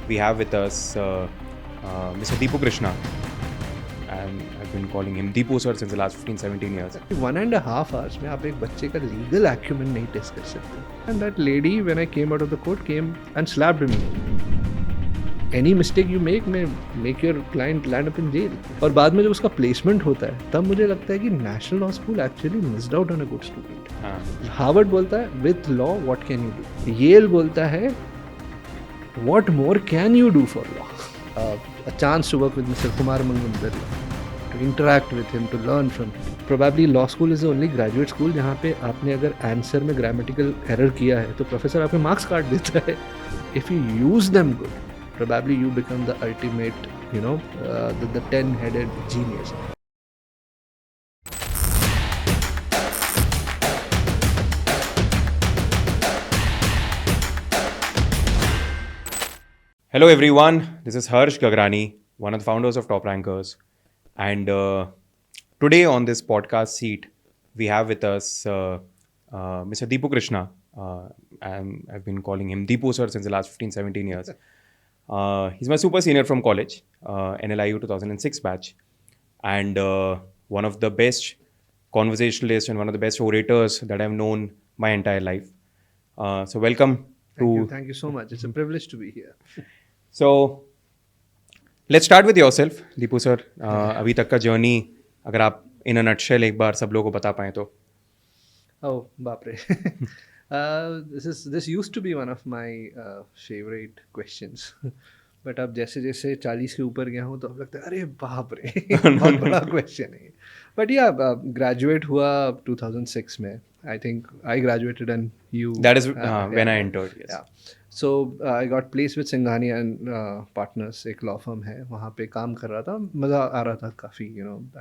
we have with us Mr. Deepu Krishna, and I've been calling him Deepu sir since the last 15-17 years. 1.5 hours में आप एक बच्चे का legal एक्यूमेंट नहीं test कर सकते. And that lady, when I came out of the court, came and slapped me. Any mistake you make your client land up in jail. और बाद में जब उसका प्लेसमेंट होता है तब मुझे लगता है कि national law school actually missed out on a good student. Harvard बोलता है with law what can you do. Yale बोलता है what more can you do for law. A chance to work with Mr. Kumar Mangalam Birla, to interact with him, to learn from him. Probably law school is the only graduate school जहाँ पे आपने अगर answer में grammatical error किया है तो professor आपके marks काट देता है. If you use them good, probably you become the ultimate, the 10-headed genius. Hello everyone, this is Harsh Gagrani, one of the founders of Top Rankers, and today on this podcast seat we have with us Mr. Deepu Krishna, and I've been calling him Deepu sir since the last 15-17 years. He's my super senior from college, NLIU 2006 batch, and one of the best conversationalists and one of the best orators that I've known my entire life. So welcome. Thank you so much. It's a privilege to be here. So let's start with yourself, Deepu sir. अभी तक का journey अगर आप इन a nutshell एक बार सब लोगों को बता पाएं तो. Oh, बाप रे. This used to be one of my favorite questions. But अब जैसे जैसे 40 के ऊपर गया हूँ तो अब लगता है अरे बाप रे बहुत बड़ा क्वेश्चन है. But yeah, graduate हुआ 2006 में. I think I graduated and you. That is when I entered. Yes. Yeah. So I got placed with Singhania and Partners, एक law firm है, वहाँ पे काम कर रहा था. मज़ा आ रहा था काफ़ी.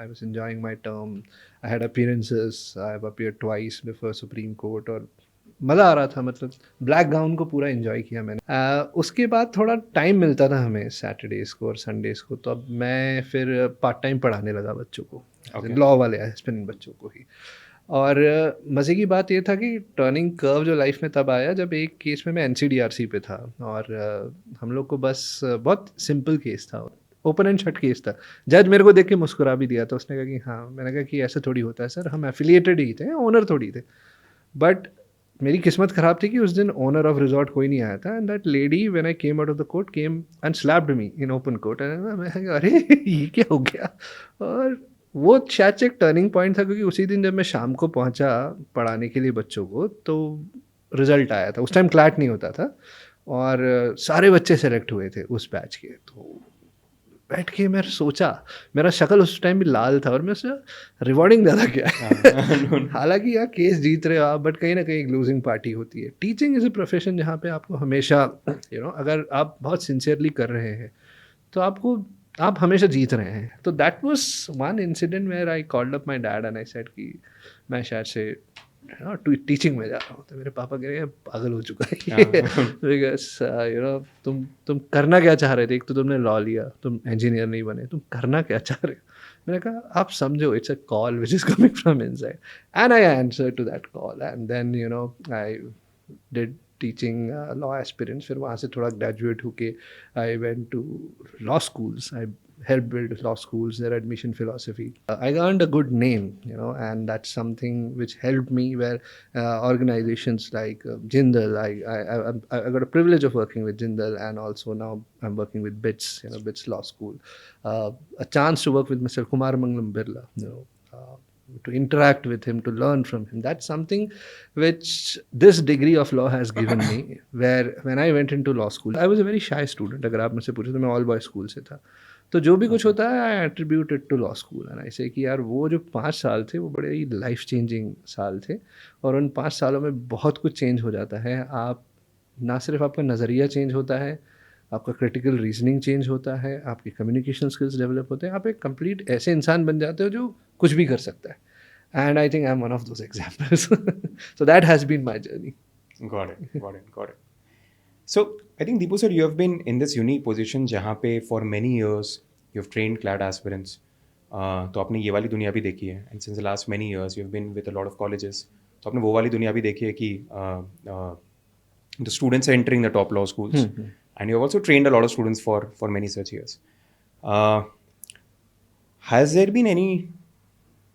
I was enjoying my term. I had appearances. I have appeared twice before Supreme Court और मज़ा आ रहा था. मतलब ब्लैक गाउन को पूरा एंजॉय किया मैंने. उसके बाद थोड़ा टाइम मिलता था हमें सैटरडेज़ को और संडेज़ को, तो अब मैं फिर पार्ट टाइम पढ़ाने लगा बच्चों को, लॉ वाले एस्पिरेंट बच्चों को ही. और मज़े की बात ये था कि टर्निंग कर्व जो लाइफ में तब आया जब एक केस में मैं NCDRC पे था और हम लोग को बस बहुत सिंपल केस था, ओपन एंड शट केस था. जज मेरे को देख के मुस्कुरा भी दिया था. उसने कहा कि हाँ. मैंने कहा कि ऐसा थोड़ी होता है सर, हम एफिलिएटेड ही थे, ओनर थोड़ी थे. बट मेरी किस्मत ख़राब थी कि उस दिन ओनर ऑफ रिजॉर्ट कोई नहीं आया था. And that lady when I came out of the court came and slapped me in open court. And मैं अरे ये क्या हो गया. और वो शायद एक टर्निंग पॉइंट था क्योंकि उसी दिन जब मैं शाम को पहुंचा पढ़ाने के लिए बच्चों को तो रिज़ल्ट आया था. उस टाइम क्लैट नहीं होता था और सारे बच्चे सेलेक्ट हुए थे उस बैच के. तो बैठ के मैं सोचा, मेरा शक्ल उस टाइम भी लाल था और मैं सोचा रिवॉर्डिंग ज़्यादा क्या है. हालांकि यार केस जीत रहे हो आप, बट कहीं ना कहीं एक लूजिंग पार्टी होती है. टीचिंग इज़ अ प्रोफेशन जहाँ पे आपको हमेशा अगर आप बहुत सिंसियरली कर रहे हैं तो आप हमेशा जीत रहे हैं. तो that was one incident where I called up my dad and I said कि मैं शायद से टीचिंग में जा रहा हूँ. तो मेरे पापा कह रहे हैं पागल हो चुका है बिकॉज तुम करना क्या चाह रहे थे. एक तो तुमने लॉ लिया, तुम इंजीनियर नहीं बने, तुम करना क्या चाह रहे हो. मैंने कहा आप समझो it's a call which is coming from inside and I answer to that call and then I did teaching law aspirants. फिर वहाँ से थोड़ा ग्रेजुएट होके I went to law schools. I helped build law schools, their admission philosophy. I earned a good name, and that's something which helped me where organizations like Jindal, I got a privilege of working with Jindal, and also now I'm working with BITS, BITS Law School. A chance to work with Mr. Kumar Mangalam Birla, to interact with him, to learn from him. That's something which this degree of law has given me, where when I went into law school, I was a very shy student. अगर आप मुझसे पूछे तो मैं all boy school से था. तो जो भी कुछ होता है I attribute it to law school. And I say कि यार वो जो 5 साल थे वो बड़े ही लाइफ चेंजिंग साल थे और उन 5 सालों में बहुत कुछ चेंज हो जाता है. आप ना सिर्फ आपका नज़रिया चेंज होता है, आपका क्रिटिकल रीजनिंग चेंज होता है, आपकी कम्युनिकेशन स्किल्स डेवलप होते हैं, आप एक कंप्लीट ऐसे इंसान बन जाते हो जो कुछ भी कर सकता है. And I think I am one of those examples. So that has been my journey. Got it. So I think Deepu sir, you have been in this unique position जहाँ पे for many years you have trained CLAT aspirants. तो आपने ये वाली दुनिया भी देखी है, and since the last many years you have been with a lot of colleges. तो आपने वो वाली दुनिया भी देखी है कि the students are entering the top law schools and you've also trained a lot of students for many such years. Uh, has there been any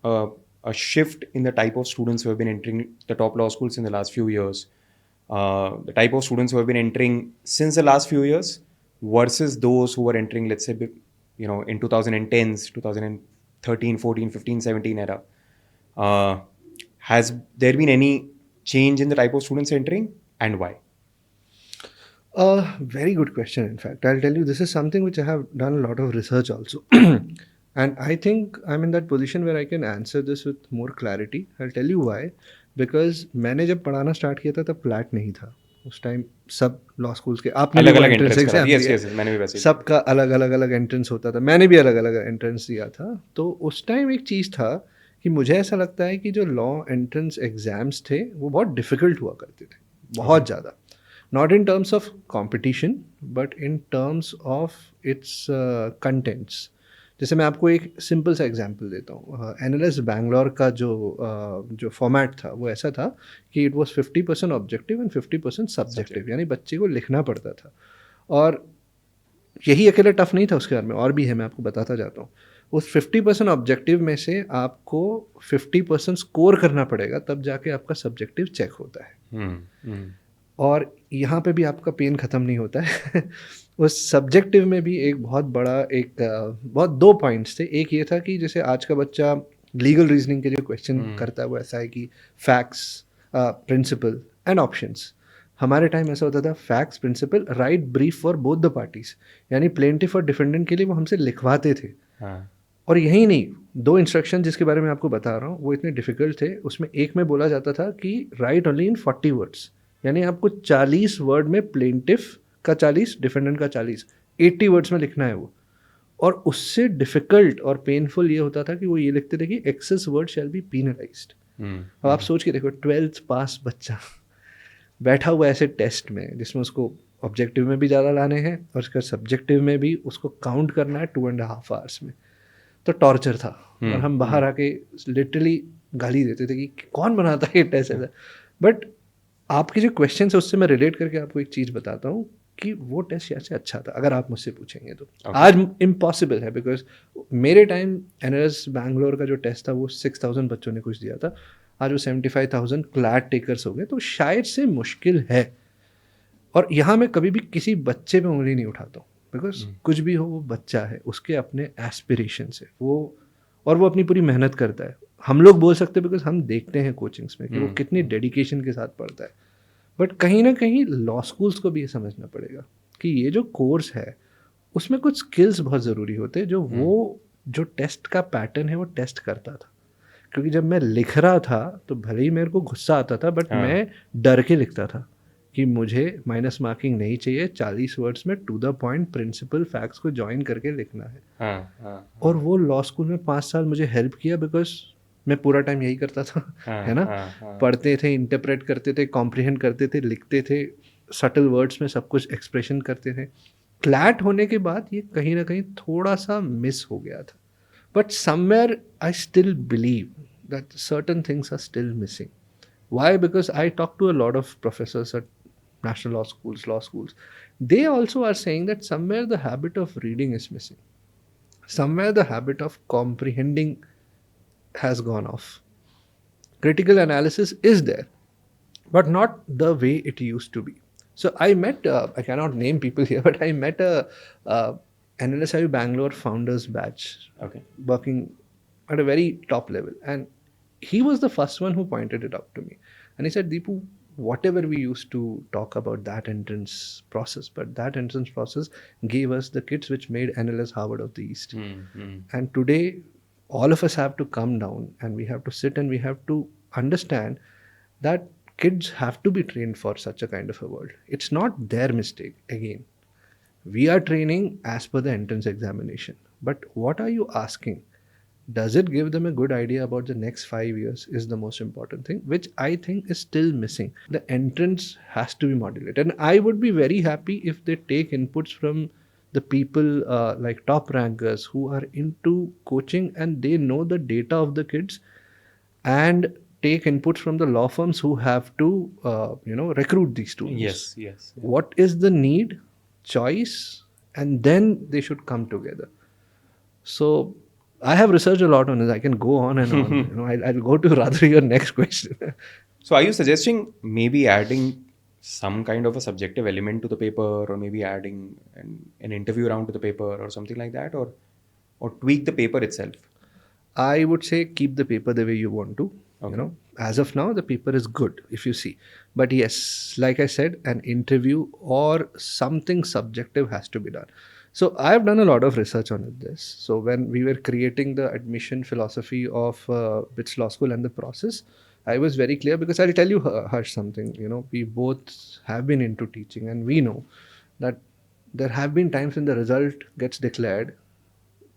uh, a shift in the type of students who have been entering the top law schools in the last few years? The type of students who have been entering since the last few years versus those who were entering, let's say, in 2010s, 2013, 14, 15, 17 era. Uh, has there been any change in the type of students entering, and why? Very good question. In fact, I'll tell you, this is something which I have done a lot of research also. And I think I'm in that position where I can answer this with more clarity. I'll tell you why. Because मैंने जब पढ़ाना start किया था तब flat नहीं था उस time. सब लॉ स्कूल्स के आपने भी अलग अलग एंट्रेंस एंट्रेंस करा एग्जाम यस दिया, यस मैंने भी वैसे ही सबका अलग अलग अलग एंट्रेंस होता था, मैंने भी अलग अलग एंट्रेंस दिया था. तो उस टाइम एक चीज़ था कि मुझे ऐसा लगता है कि जो लॉ एंट्रेंस एग्ज़ाम्स थे वो बहुत डिफ़िकल्ट हुआ करते थे, बहुत ज़्यादा. Not in terms of competition, but in terms of its contents. जैसे मैं आपको एक सिंपल सा एग्जांपल देता हूँ. एनएलएस बैंगलोर का जो फॉर्मेट था वो ऐसा था कि it was 50% objective and 50% subjective, यानी बच्चे को लिखना पड़ता था. और यही अकेले टफ नहीं था, उसके बारे में और भी है, मैं आपको बताता जाता हूँ. उस 50% ऑब्जेक्टिव में से आपको 50% स्कोर करना पड़ेगा, तब जाके आपका सब्जेक्टिव चेक होता है. और यहाँ पे भी आपका पेन ख़त्म नहीं होता है. उस सब्जेक्टिव में भी एक बहुत बड़ा बहुत 2 पॉइंट्स थे. एक ये था कि जैसे आज का बच्चा लीगल रीजनिंग के लिए क्वेश्चन करता है, वो ऐसा है कि फैक्ट्स, प्रिंसिपल एंड ऑप्शंस. हमारे टाइम ऐसा होता था facts, principle, right brief for both the parties, यानी प्लेंटिफ और डिफेंडेंट के लिए वो हमसे लिखवाते थे. और यही नहीं, 2 इंस्ट्रक्शन जिसके बारे में आपको बता रहा हूँ वो इतने डिफिकल्ट थे. उसमें एक में बोला जाता था कि राइट ओनली इन 40 वर्ड्स, यानी आपको 40 वर्ड में प्लेंटिफ का 40, डिफेंडेंट का 40, 80 वर्ड्स में लिखना है वो. और उससे डिफिकल्ट और पेनफुल ये होता था कि वो ये लिखते थे कि एक्सेस वर्ड शैल बी पीनलाइज्ड. अब आप सोच के देखो, 12th पास बच्चा बैठा हुआ ऐसे टेस्ट में जिसमें उसको ऑब्जेक्टिव में भी ज़्यादा लाने हैं और उसका सब्जेक्टिव में भी उसको काउंट करना है 2.5 आवर्स में. तो टॉर्चर था. और हम बाहर आके लिटरली गाली देते थे कि कौन बनाता है ये टेस्ट ऐसा. बट आपके जो क्वेश्चन है उससे मैं रिलेट करके आपको एक चीज़ बताता हूँ कि वो टेस्ट शायद से अच्छा था, अगर आप मुझसे पूछेंगे तो. आज इम्पॉसिबल है, बिकॉज मेरे टाइम एनएलएस बैंगलोर का जो टेस्ट था वो 6,000 बच्चों ने कुछ दिया था. आज वो 75,000 क्लैट टेकर्स हो गए, तो शायद से मुश्किल है. और यहाँ मैं कभी भी किसी बच्चे पे उंगली नहीं उठाता हूँ, बिकॉज कुछ भी हो वो बच्चा है, उसके अपने एस्पिरेशंस है वो, और वो अपनी पूरी मेहनत करता है. हम लोग बोल सकते हैं बिकॉज हम देखते हैं कोचिंग्स में कि वो कितनी डेडिकेशन के साथ पढ़ता है. बट कहीं ना कहीं लॉ स्कूल्स को भी ये समझना पड़ेगा कि ये जो कोर्स है उसमें कुछ स्किल्स बहुत ज़रूरी होते हैं, जो वो जो टेस्ट का पैटर्न है वो टेस्ट करता था. क्योंकि जब मैं लिख रहा था तो भले ही मेरे को गुस्सा आता था, बट मैं डर के लिखता था कि मुझे माइनस मार्किंग नहीं चाहिए, 40 वर्ड्स में to the point principle facts को ज्वाइन करके लिखना है. और वो लॉ स्कूल में 5 साल मुझे हेल्प किया, बिकॉज मैं पूरा टाइम यही करता था. है ना, पढ़ते थे, इंटरप्रेट करते थे, कॉम्प्रिहेंड करते थे, लिखते थे, सटल वर्ड्स में सब कुछ एक्सप्रेशन करते थे. फ्लैट होने के बाद ये कहीं ना कहीं थोड़ा सा मिस हो गया था. But somewhere I still believe that certain things are still missing. Why? Because I talk to a lot of professors at national law schools. They also are saying that somewhere the habit of reading is missing. Somewhere the habit of comprehending has gone off. Critical analysis is there, but not the way it used to be. So I met, I cannot name people here, but I met a NLSIU Bangalore founders batch, working at a very top level. And he was the first one who pointed it out to me. And he said, Deepu, whatever we used to talk about that entrance process, but that entrance process gave us the kids which made NLS Harvard of the East. And today, all of us have to come down and we have to sit and we have to understand that kids have to be trained for such a kind of a world. It's not their mistake. Again, we are training as per the entrance examination. But what are you asking? Does it give them a good idea about the next 5 years is the most important thing, which I think is still missing. The entrance has to be modulated. And I would be very happy if they take inputs from the people like top rankers who are into coaching and they know the data of the kids, and take inputs from the law firms who have to recruit these students. Yes. What is the need? choice, and then they should come together. So I have researched a lot on this. I can go on and on. I'll go to rather your next question. So are you suggesting maybe adding some kind of a subjective element to the paper, or maybe adding an interview round to the paper or something like that, or tweak the paper itself? I would say keep the paper the way you want to. Okay. As of now, the paper is good if you see. But yes, like I said, an interview or something subjective has to be done. So I've done a lot of research on this. So when we were creating the admission philosophy of BITS Law School and the process, I was very clear, because I'll tell you, Harsh, something. We both have been into teaching, and we know that there have been times when the result gets declared,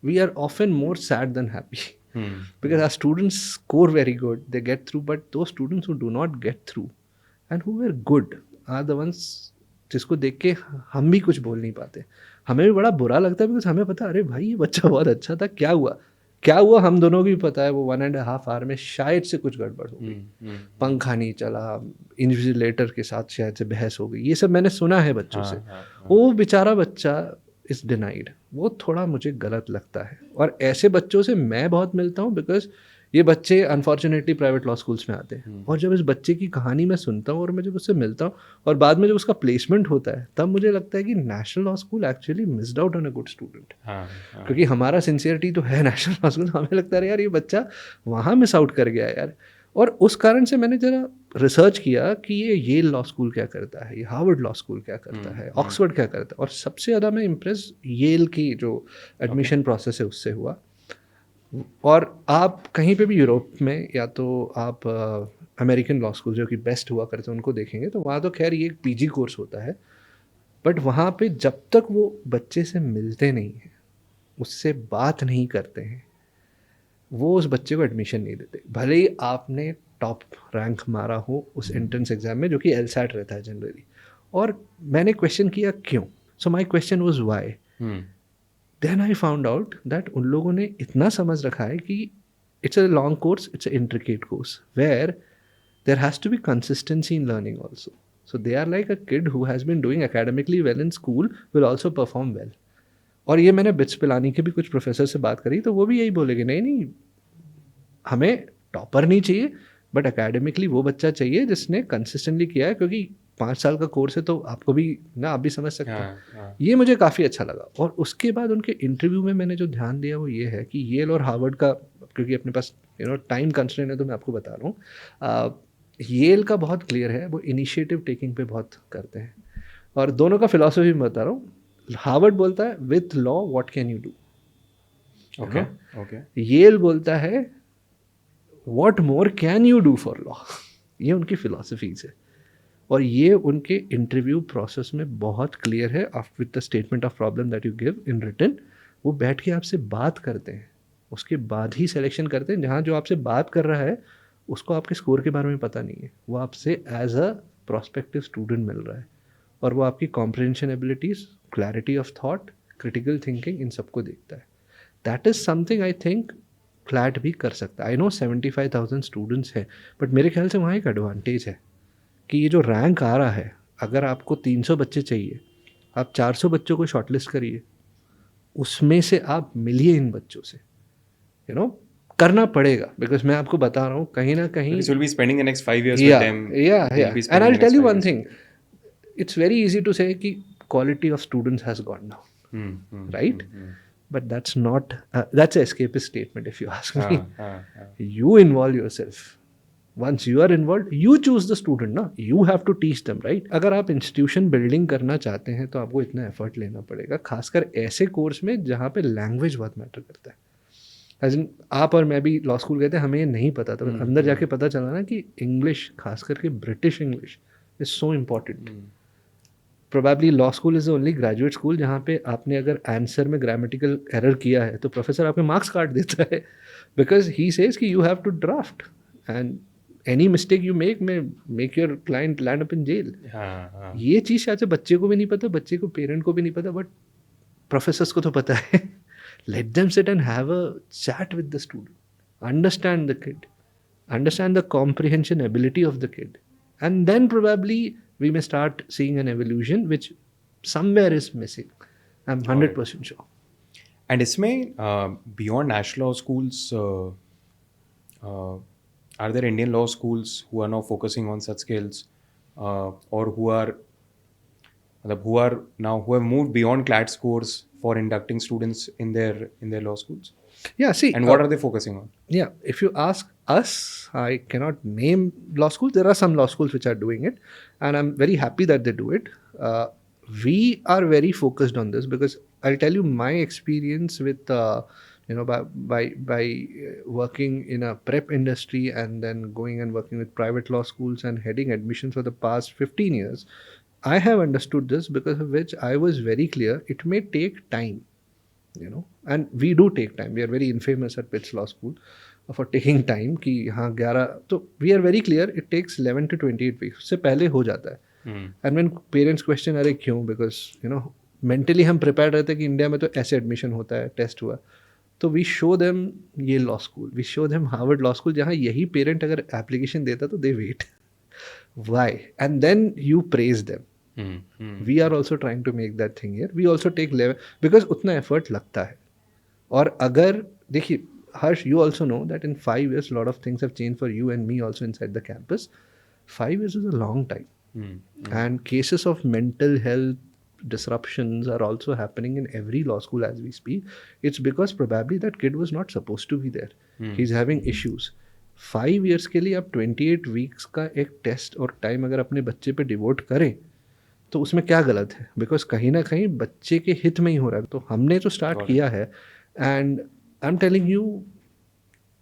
we are often more sad than happy. Because our students score very good, they get through, but those students who do not get through and who were good are the ones जिसको देख के हम भी कुछ बोल नहीं पाते. हमें भी बड़ा बुरा लगता है, बिकॉज हमें पता है, अरे भाई ये बच्चा बहुत अच्छा था, क्या हुआ हम दोनों को भी पता है. वो 1.5 आवर में शायद से कुछ गड़बड़ हो गई, पंखा नहीं चला, इन्विजिलेटर के साथ शायद से बहस हो गई. ये सब मैंने सुना है बच्चों से. वो बेचारा बच्चा इज डिनाइड. वो थोड़ा मुझे गलत लगता है, और ऐसे बच्चों से मैं बहुत मिलता हूँ, बिकॉज ये बच्चे अनफॉर्चुनेटली प्राइवेट लॉ स्कूल्स में आते हैं. और जब इस बच्चे की कहानी मैं सुनता हूँ और मैं जब उससे मिलता हूँ, और बाद में जब उसका प्लेसमेंट होता है, तब मुझे लगता है कि national law school actually missed out on a good student. क्योंकि हमारा सिंसियरिटी तो है नेशनल लॉ स्कूल. हमें लगता है यार ये बच्चा वहाँ मिस आउट कर गया यार. और उस कारण से मैंने जरा रिसर्च किया कि ये येल लॉ स्कूल क्या करता है, ये हार्वर्ड लॉ स्कूल क्या करता है, ऑक्सफोर्ड क्या करता है. और सबसे ज़्यादा मैं इम्प्रेस येल की जो एडमिशन प्रोसेस है उससे हुआ. और आप कहीं पे भी यूरोप में, या तो आप अमेरिकन लॉ स्कूल जो कि बेस्ट हुआ करते हैं उनको देखेंगे, तो वहाँ तो खैर ये एक पीजी कोर्स होता है. बट वहाँ पे जब तक वो बच्चे से मिलते नहीं हैं, उससे बात नहीं करते हैं, वो उस बच्चे को एडमिशन नहीं देते. भले ही आपने टॉप रैंक मारा हो उस एंट्रेंस एग्जाम में, जो कि एलसैट रहता है जनरली. और मैंने क्वेश्चन किया क्यों. So my question was why. Then I found out that उन लोगों ने इतना समझ रखा है कि it's a long course, it's a intricate course, where there has to be consistency in learning also. So they are like a kid who has been doing academically well in school will also perform well. और ये मैंने bits Pilani के भी कुछ professor से बात करी, तो वो भी यही बोलेंगे, नहीं हमें टॉपर नहीं चाहिए, बट एकेडमिकली वो बच्चा चाहिए जिसने कंसिस्टेंटली किया है. क्योंकि 5 साल का कोर्स है, तो आपको भी ना, आप भी समझ सकते हैं. ये मुझे काफ़ी अच्छा लगा. और उसके बाद उनके इंटरव्यू में मैंने जो ध्यान दिया वो ये है कि येल और हार्वर्ड का, क्योंकि अपने पास टाइम कंस्ट्रेंट है, तो मैं आपको बता रहा हूँ, येल का बहुत क्लियर है, वो इनिशिएटिव टेकिंग पे बहुत करते हैं. और दोनों का फिलॉसफी मैं बता रहा हूँ. हार्वर्ड बोलता है with law what can you do. Okay. Yale बोलता है what more can you do for law. ये उनकी फिलॉसफीज है, और ये उनके इंटरव्यू प्रोसेस में बहुत क्लियर है. With the statement of problem that you give in written, वो बैठ के आपसे बात करते हैं, उसके बाद ही सिलेक्शन करते हैं. जहाँ जो आपसे बात कर रहा है उसको आपके स्कोर के बारे में पता नहीं है, वो आपसे एज अ प्रोस्पेक्टिव स्टूडेंट मिल रहा है, और वो आपकी comprehension abilities, clarity of thought, critical thinking, इन सबको देखता है. That is something I think flat भी कर सकता है. आई नो 75,000 स्टूडेंट्स हैं, बट मेरे ख्याल से वहाँ एक एडवांटेज है कि ये जो रैंक आ रहा है, अगर आपको 300 बच्चे चाहिए, आप 400 बच्चों को शॉर्टलिस्ट करिए, उसमें से आप मिलिए इन बच्चों से. करना पड़ेगा, बिकॉज मैं आपको बता रहा हूँ कहीं ना कहीं. Because you'll be spending the next 5 years with them. Yeah. They'll be And spending I'll the tell next you 5 one years. thing. It's very easy to say कि quality of students has gone down, right? But that's not. That's an escapist statement, if you ask me. You involve yourself. Once you are involved, you choose the student, ना. You have to teach them, right? अगर आप institution building करना चाहते हैं, तो आपको इतना effort लेना पड़ेगा, खासकर ऐसे कोर्स में जहाँ पे लैंग्वेज बहुत मैटर करता है. आप और मैं भी लॉ स्कूल गए थे, हमें ये नहीं पता था. अंदर जाके पता चला ना कि इंग्लिश, खास करके British English, is so important. Probably law school is the only graduate school जहाँ पे आपने अगर आंसर में ग्रामेटिकल एरर किया है तो प्रोफेसर आपके मार्क्स काट देता है, बिकॉज ही सेज कि you have to draft, and any mistake you make your client land up in jail. ये चीज़ शायद से बच्चे को भी नहीं पता, बच्चे को पेरेंट को भी नहीं पता, बट प्रोफेसर्स को तो पता है. Let them sit and have a chat with the student, understand the kid, understand the comprehension ability of the kid, and then probably we may start seeing an evolution which somewhere is missing. I'm 100% sure. And इसमें beyond national law schools, are there Indian law schools who are now focusing on such skills, or who are who have moved beyond CLAT scores for inducting students in their law schools? Yeah, see, And what are they focusing on? yeah, if you ask us, I cannot name law schools. There are some law schools which are doing it, and I'm very happy that they do it. We are very focused on this because I'll tell you my experience with by working in a prep industry and then going and working with private law schools and heading admissions for the past 15 years. I have understood this, because of which I was very clear it may take time, and we do take time. We are very infamous at Pitt's Law School for taking time कि हाँ 11, तो we are very clear it takes 11 to 28 weeks, उससे पहले हो जाता है. And when parents question अरे क्यों, बिकॉज मेंटली हम प्रिपेयर रहते हैं कि इंडिया में तो ऐसे एडमिशन होता है, टेस्ट हुआ, तो वी शो देम ये law school, we show them Harvard law school, जहाँ यही पेरेंट अगर एप्लीकेशन देता तो they wait why, and then you praise them. We are also trying to make that thing here. We also take level, because उतना effort लगता है. और अगर देखिए Harsh, you also know that in 5 years, a lot of things have changed for you and me also inside the campus. 5 years is a long time. And cases of mental health disruptions are also happening in every law school as we speak. It's because probably that kid was not supposed to be there. He's having issues. 5 years के लिए आप 28 weeks का एक test और time अगर अपने बच्चे पे डिवोट करें तो उसमें क्या गलत है, बिकॉज कहीं ना कहीं बच्चे के हित में ही हो रहा है. तो हमने तो स्टार्ट किया है, and I am telling you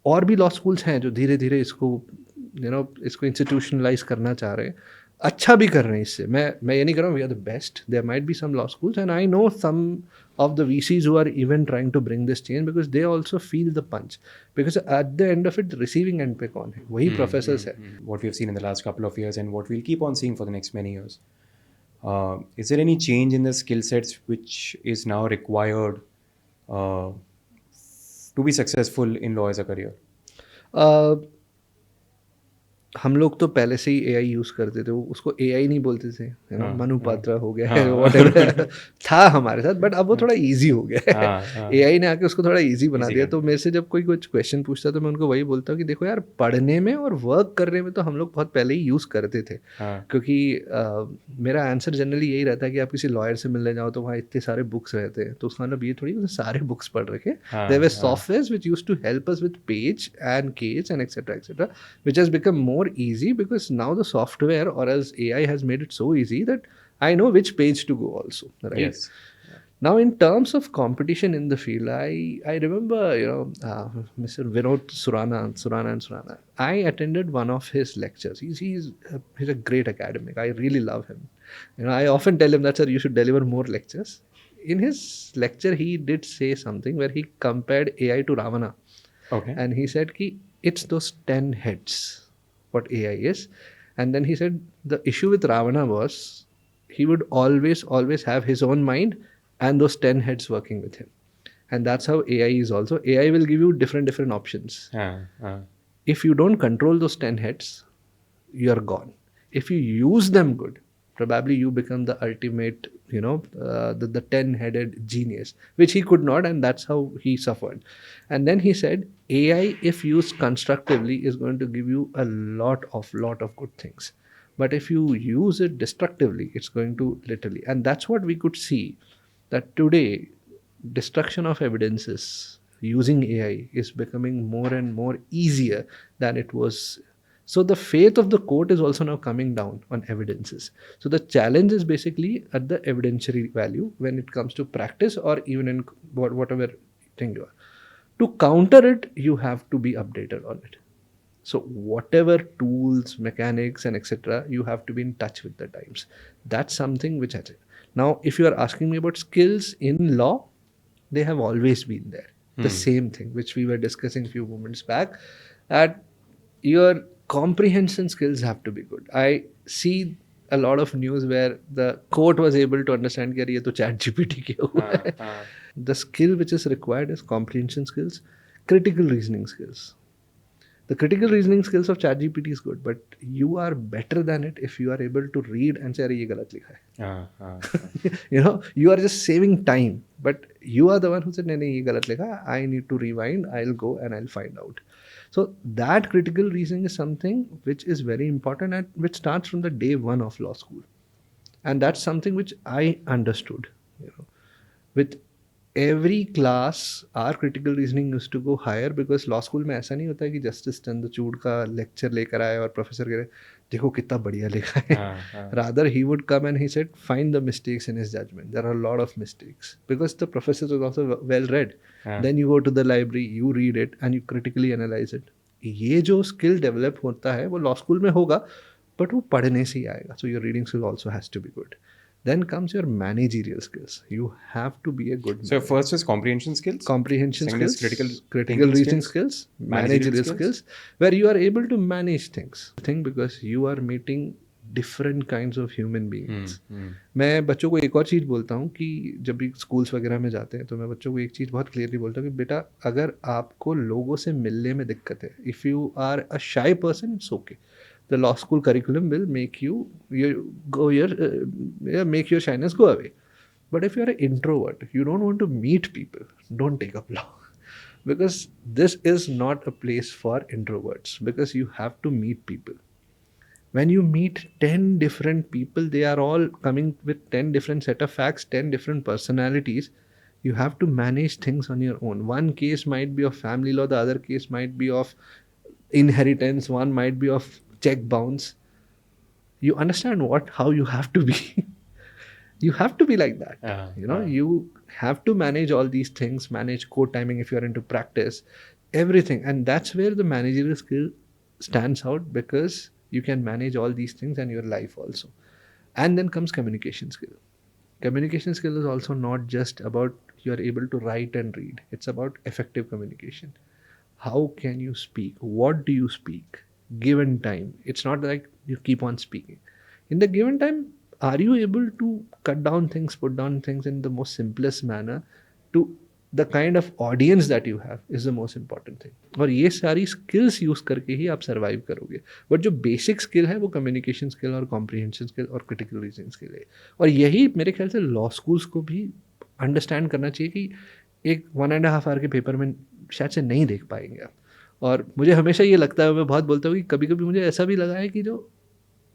और भी लॉ स्कूल्स हैं जो धीरे धीरे इसको इसको इंस्टीट्यूशनलाइज करना चाह रहे हैं, अच्छा भी कर रहे हैं इससे. मैं ये नहीं कर रहा हूँ we are the best, there might be some law schools and I know some of the VCs who are even trying to bring this change, because they also feel the punch, because at the end of it the receiving end पे कौन है, वही professors है. What we have seen in the last couple of years and what we'll keep on seeing for the next many years. Is there any change in the skill sets which is now required to be successful in law as a career? हम लोग तो पहले से ही AI use करते थे, वो उसको AI नहीं बोलते थे, मनु पात्रा हो गया है, whatever था हमारे साथ, बट अब वो थोड़ा इजी हो गया है. AI ने आके उसको थोड़ा इजी बना दिया. तो मेरे से जब कोई कुछ क्वेश्चन पूछता तो मैं उनको वही बोलता हूँ कि देखो यार, पढ़ने में और वर्क करने में तो हम लोग बहुत पहले ही यूज़ करते थे. क्योंकि मेरा आंसर जनरली यही रहता है कि आप किसी लॉयर से मिलने जाओ तो वहाँ इतने सारे बुक्स रहते हैं, तो उसका मतलब ये थोड़ी सारे बुक्स पढ़ रखे. There were softwares which used to help us with page and case and etcetera which has become more easy, because now the software or as AI has made it so easy that I know which page to go also, right? Yes. Now in terms of competition in the field, I remember Mr. Vinod Surana. I attended one of his lectures. He's a great academic. I really love him. I often tell him that, sir, you should deliver more lectures. In his lecture he did say something where he compared AI to Ravana. Okay. And he said ki it's those 10 heads what AI is. And then he said the issue with Ravana was he would always have his own mind and those 10 heads working with him. And that's how AI is also. AI will give you different options. If you don't control those 10 heads, you're gone. If you use them good, probably you become the ultimate, the 10-headed genius, which he could not, and that's how he suffered. And then he said, AI, if used constructively, is going to give you a lot of good things. But if you use it destructively, it's going to literally, and that's what we could see, that today, destruction of evidences using AI is becoming more and more easier than it was. So the faith of the court is also now coming down on evidences. So the challenge is basically at the evidentiary value when it comes to practice or even in whatever thing you are. To counter it, you have to be updated on it. So whatever tools, mechanics and etc., you have to be in touch with the times. That's something which I say. Now, if you are asking me about skills in law, they have always been there. The same thing which we were discussing a few moments back, that your comprehension skills have to be good. I see a lot of news where the court was able to understand कि ये तो ChatGPT किया हुआ है. The skill which is required is comprehension skills, critical reasoning skills. The critical reasoning skills of ChatGPT is good, but you are better than it if you are able to read and say, "अरे ये गलत लिखा है." You know, you are just saving time, but you are the one who said, "नहीं नहीं ये गलत लिखा है. I need to rewind. I'll go and I'll find out." So that critical reasoning is something which is very important and which starts from the day one of law school, and that's something which I understood. You know, with every class our critical reasoning used to go higher because law school में ऐसा नहीं होता है कि justice Chandrachud का lecture लेकर आए और प्रोफेसर कह रहे देखो कितना बढ़िया लिखा है. Rather he would come and he said find the mistakes in his judgment. There are a lot of mistakes because the professor was also well read. Then you go to the library, you read it and you critically analyze it. ये जो skill develop होता है वो law school में होगा but वो पढ़ने से ही आएगा. So your reading skill also has to be good. Then comes your managerial skills. You have to be a good So first is comprehension skills. Comprehension Second skills, is critical reasoning skills, managerial skills, skills, where you are able to manage things. Because you are meeting different kinds of human beings. मैं बच्चों को एक और चीज़ बोलता हूँ कि जब भी स्कूल्स वगैरह में जाते हैं तो मैं बच्चों को एक चीज़ बहुत क्लियरली बोलता हूँ कि बेटा अगर आपको लोगों से मिलने में दिक्कत है, if you are a shy person it's okay. The law school curriculum will make you make your shyness go away. But if you're an introvert, you don't want to meet people, don't take up law. Because this is not a place for introverts because you have to meet people. When you meet 10 different people, they are all coming with 10 different set of facts, 10 different personalities. You have to manage things on your own. One case might be of family law, the other case might be of inheritance, one might be of check bounce. You understand how you have to be. You have to be like that. You have to manage all these things, manage court timing if you're into practice, everything. And that's where the managerial skill stands out because you can manage all these things and your life also. And then comes communication skill. Communication skill is also not just about you're able to write and read. It's about effective communication. How can you speak? What do you speak? Given time. It's not like you keep on speaking. In the given time, are you able to cut down things, put down things in the most simplest manner to the kind of audience that you have is the most important thing. और ये सारी skills use करके ही आप survive करोगे. But जो basic skill है वो communication skill और comprehension skill और critical reasoning skill है. और यही मेरे ख्याल से law schools को भी understand करना चाहिए कि एक 1.5 hour के पेपर में शायद से नहीं देख पाएंगे आप. और मुझे हमेशा ये लगता है, मैं बहुत बोलता हूँ कि कभी कभी मुझे ऐसा भी लगा है कि जो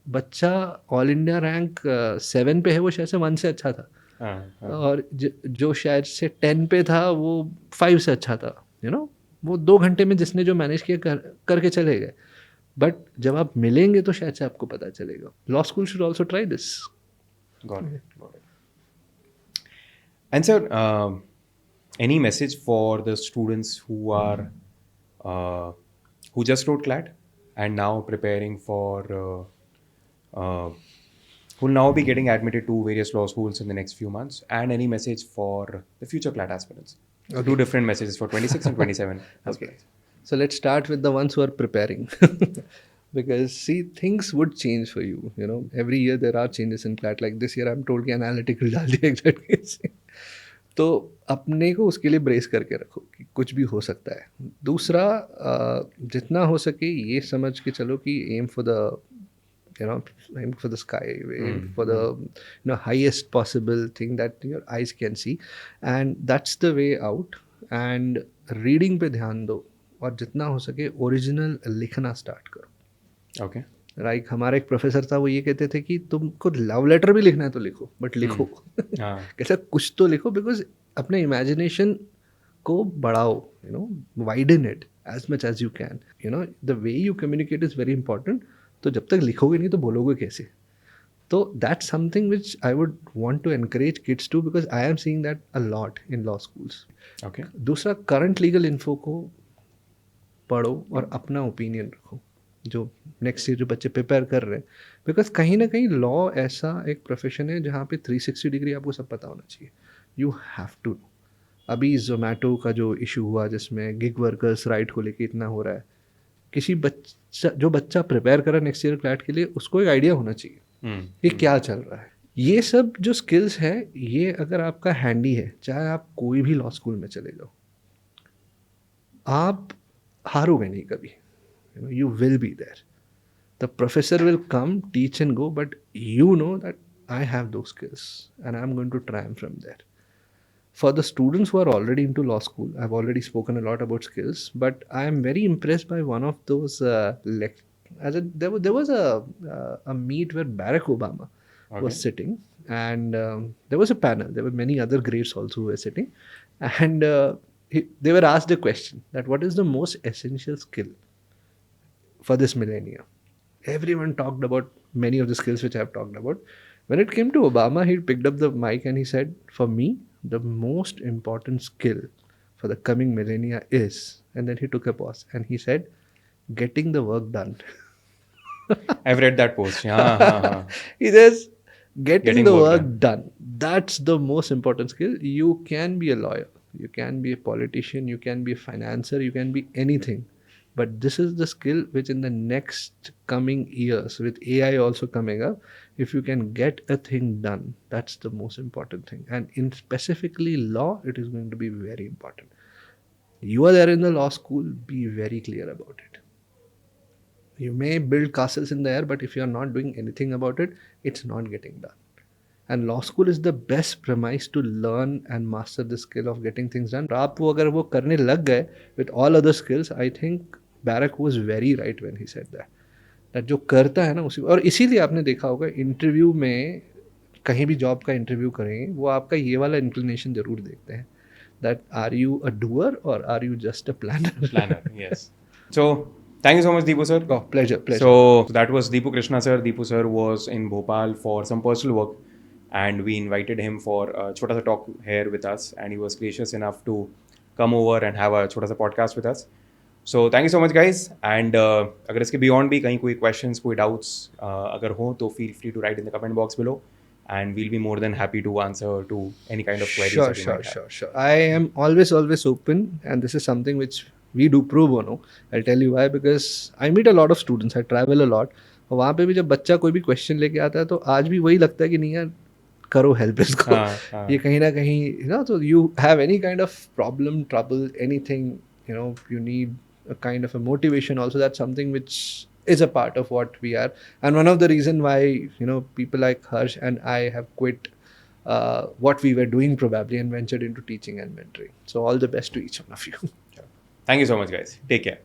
बच्चा ऑल इंडिया रैंक 7 पे है वो शायद से 1 से अच्छा था. और जो शायद से 10 पे था वो 5 से अच्छा था. वो 2 घंटे में जिसने जो मैनेज किया करके चले गए. बट जब आप मिलेंगे तो शायद से आपको पता चलेगा. Law school should also try this. Got it. And sir, any message for the students who are who just wrote CLAT and now preparing for who will now be getting admitted to various law schools in the next few months, and any message for the future CLAT aspirants? Okay. 2 different messages for 26 and 27 aspirants. Okay. So let's start with the ones who are preparing. Because see, things would change for you. Every year there are changes in CLAT. Like this year I'm told कि analytical डाल दिया exact case. तो अपने को उसके लिए brace करके रखो कि कुछ भी हो सकता है. दूसरा, जितना हो सके ये समझ के चलो कि aim for the sky, aim for the highest possible thing that your eyes can see, and that's the way out. And reading पे ध्यान दो और जितना हो सके ओरिजिनल लिखना स्टार्ट करो. ओके. लाइक हमारा एक प्रोफेसर था, वो ये कहते थे कि तुमको लव लेटर भी लिखना है तो लिखो, बट लिखो. कैसा कुछ तो लिखो, बिकॉज अपने इमेजिनेशन को बढ़ाओ. Widen it as much as you can. The way you communicate is very important. तो जब तक लिखोगे नहीं तो बोलोगे कैसे? तो that's something which I would want to encourage kids to, because I am seeing that a lot in law schools. Okay. दूसरा, करंट लीगल इन्फो को पढ़ो और अपना ओपिनियन रखो जो नेक्स्ट ईयर जो बच्चे प्रिपेयर कर रहे हैं. बिकॉज कहीं ना कहीं लॉ ऐसा एक प्रोफेशन है जहाँ पे 360 डिग्री आपको सब पता होना चाहिए. You have to. अभी जोमेटो का जो इशू हुआ जिसमें गिग वर्कर्स राइट को लेके इतना हो रहा है, किसी जो बच्चा प्रिपेयर कर रहा है नेक्स्ट ईयर क्लैट के लिए, उसको एक आइडिया होना चाहिए कि क्या चल रहा है. ये सब जो स्किल्स है, ये अगर आपका हैंडी है, चाहे आप कोई भी लॉ स्कूल में चले जाओ, आप हारोगे नहीं कभी. You know, you will be there. The professor will come, teach and go, but you know that I have those skills and I'm going to triumph from there. For the students who are already into law school, I've already spoken a lot about skills, but I am very impressed by one of those there was a meet where Barack Obama Okay. was sitting, and there was a panel. There were many other greats also who were sitting, and they were asked a question that what is the most essential skill for this millennium? Everyone talked about many of the skills which I've talked about. When it came to Obama, he picked up the mic and he said, "For me, the most important skill for the coming millennia is," and then he took a pause and he said, "getting the work done." I've read that post. Yeah, huh. He says, getting Getting the work work done. done. That's the most important skill. You can be a lawyer, you can be a politician, you can be a financer, you can be anything. But this is the skill which, in the next coming years, with AI also coming up, if you can get a thing done, that's the most important thing. And in specifically law, it is going to be very important. You are there in the law school, be very clear about it. You may build castles in the air, but if you are not doing anything about it, it's not getting done. And law school is the best premise to learn and master the skill of getting things done. आप वो अगर वो करने लग गए with all other skills, I think Barack was very right when he said that. That जो करता है ना उसी, और इसीलिए आपने देखा होगा इंटरव्यू में, कहीं भी जॉब का इंटरव्यू करेंगे वो आपका ये वाला इंक्लिनेशन जरूर देखते हैं, that are you a doer or are you just a planner? Planner, yes. So, thank you so much, Deepu sir. Oh, pleasure. So that was Deepu Krishna sir. Deepu sir was in Bhopal for some personal work, and we invited him for a chota sa talk here with us, and he was gracious enough to come over and have a chota sa podcast with us. So thank you so much, guys. And अगर इसके beyond भी कहीं कोई questions, कोई doubts अगर हो तो feel free to write in the comment box below, and we'll be more than happy to answer to any kind of queries that you might have. Sure. I am always open, and this is something which we do pro bono. I'll tell you why, because I meet a lot of students, I travel a lot. और वहाँ पे भी जब बच्चा कोई भी question लेके आता है तो आज भी वही लगता है कि नहीं यार, करो हेल्प इसको. ये कहीं ना कहीं, you know, so you have any kind of problem, trouble, anything, you know, you need a kind of a motivation also. That's something which is a part of what we are, and one of the reason why, you know, people like Harsh and I have quit what we were doing probably and ventured into teaching and mentoring. So all the best to each one of you. Thank you so much, guys. Take care.